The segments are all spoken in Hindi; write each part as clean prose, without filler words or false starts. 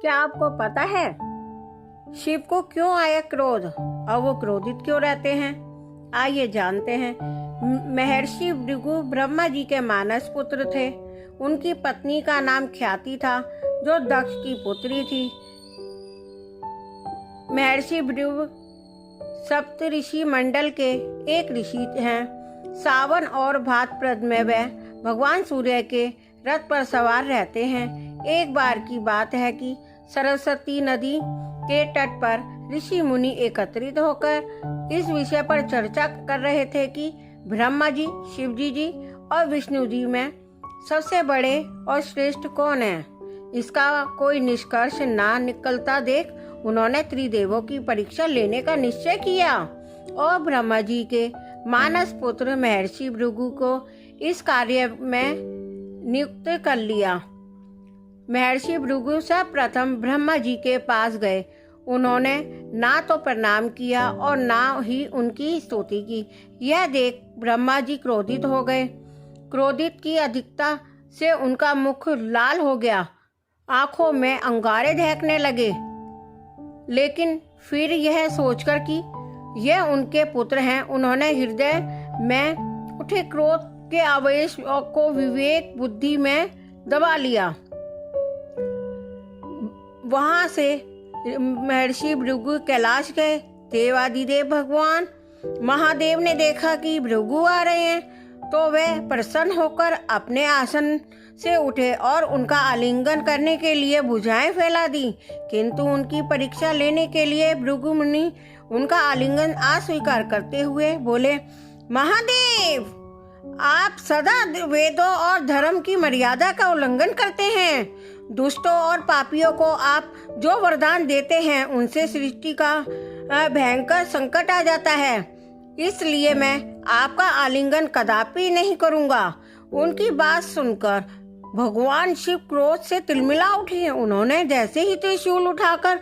क्या आपको पता है शिव को क्यों आया क्रोध और वो क्रोधित क्यों रहते हैं? आइए जानते हैं। महर्षि भृगु ब्रह्मा जी के मानस पुत्र थे। उनकी पत्नी का नाम ख्याति था, जो दक्ष की पुत्री थी। महर्षि भृगु सप्त ऋषि मंडल के एक ऋषि हैं। सावन और भाद्रपद में वे भगवान सूर्य के रथ पर सवार रहते हैं। एक बार की बात है कि सरस्वती नदी के तट पर ऋषि मुनि एकत्रित होकर इस विषय पर चर्चा कर रहे थे कि ब्रह्मा जी, शिव जी और विष्णु जी में सबसे बड़े और श्रेष्ठ कौन है। इसका कोई निष्कर्ष ना निकलता देख उन्होंने त्रिदेवों की परीक्षा लेने का निश्चय किया और ब्रह्मा जी के मानस पुत्र महर्षि भृगु को इस कार्य में नियुक्त कर लिया। महर्षि भृगु सर्वप्रथम ब्रह्मा जी के पास गए। उन्होंने ना तो प्रणाम किया और ना ही उनकी स्तुति की। यह देख ब्रह्मा जी क्रोधित हो गए। क्रोधित की अधिकता से उनका मुख लाल हो गया, आंखों में अंगारे दहकने लगे। लेकिन फिर यह सोचकर कि यह उनके पुत्र हैं, उन्होंने हृदय में उठे क्रोध के आवेश को विवेक बुद्धि में दबा लिया। वहां से महर्षि भृगु कैलाश गए। देवादिदेव भगवान महादेव ने देखा कि भृगु आ रहे हैं, तो वे प्रसन्न होकर अपने आसन से उठे और उनका आलिंगन करने के लिए भुजाएं फैला दी। किंतु उनकी परीक्षा लेने के लिए भृगु मुनि उनका आलिंगन अस्वीकार करते हुए बोले, महादेव, आप सदा वेदों और धर्म की मर्यादा का उल्लंघन करते हैं। दुष्टों और पापियों को आप जो वरदान देते हैं उनसे सृष्टि का भयंकर संकट आ जाता है। इसलिए मैं आपका आलिंगन कदापि नहीं करूंगा। उनकी बात सुनकर भगवान शिव क्रोध से तिलमिला उठे। उन्होंने जैसे ही त्रिशूल उठाकर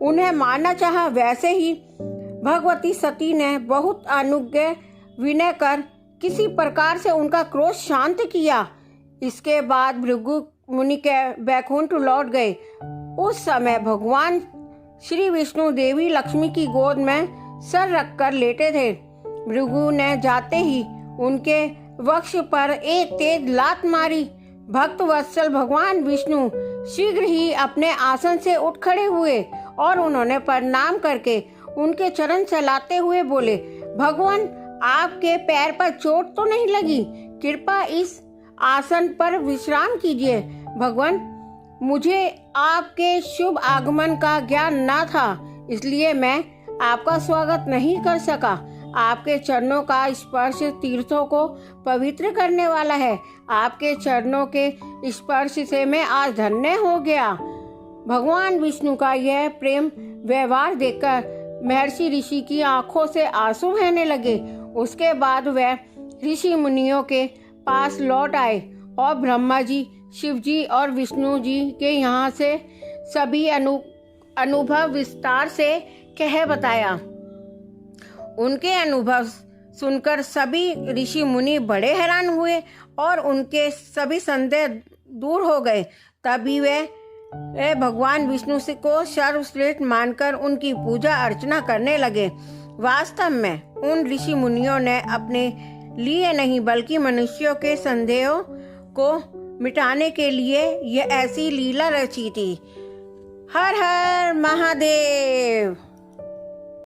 उन्हें मारना चाहा, वैसे ही भगवती सती ने बहुत अनुज्ञा विनय कर किसी प्रकार से उनका क्रोध शांत किया। इसके बाद भृगु मुनि के बैकुंठ लौट गए। उस समय भगवान श्री विष्णु देवी लक्ष्मी की गोद में सर रखकर लेटे थे। भृगु ने जाते ही उनके वक्ष पर एक तेज लात मारी। भक्त वत्सल भगवान विष्णु शीघ्र ही अपने आसन से उठ खड़े हुए और उन्होंने प्रणाम करके उनके चरण सहलाते हुए बोले, भगवान, आपके पैर पर चोट तो नहीं लगी? कृपया इस आसन पर विश्राम कीजिए। भगवान, मुझे आपके शुभ आगमन का ज्ञान न था, इसलिए मैं आपका स्वागत नहीं कर सका। आपके चरणों का स्पर्श तीर्थों को पवित्र करने वाला है। आपके चरणों के स्पर्श से मैं आज धन्य हो गया। भगवान विष्णु का यह प्रेम व्यवहार देखकर महर्षि ऋषि की आंखों से आंसू बहने लगे। उसके बाद वे ऋषि मुनियों के पास लौट आए और ब्रह्मा जी, शिव जी और विष्णु जी के यहाँ से सभी अनुभव विस्तार से कह बताया। उनके अनुभव सुनकर सभी ऋषि मुनि बड़े हैरान हुए और उनके सभी संदेह दूर हो गए। तभी वे भगवान विष्णु से को सर्वश्रेष्ठ मानकर उनकी पूजा अर्चना करने लगे। वास्तव में उन ऋषि मुनियों ने अपने लिए नहीं बल्कि मनुष्यों के संदेहों को मिटाने के लिए यह ऐसी लीला रची थी। हर हर महादेव।